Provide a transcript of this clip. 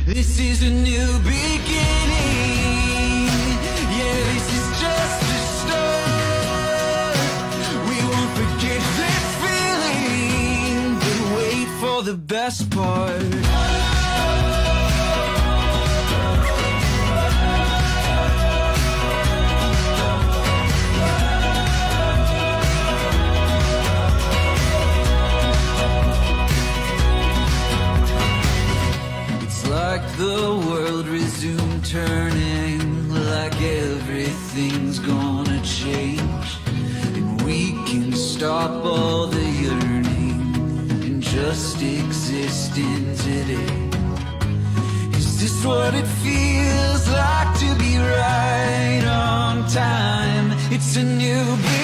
This is a new beginning. Yeah, this is just a start. We won't forget this feeling, but wait for the best part. Like the world resumed turning, like everything's gonna change, and we can stop all the yearning and just exist in today. Is this what it feels like to be right on time? It's a new beginning.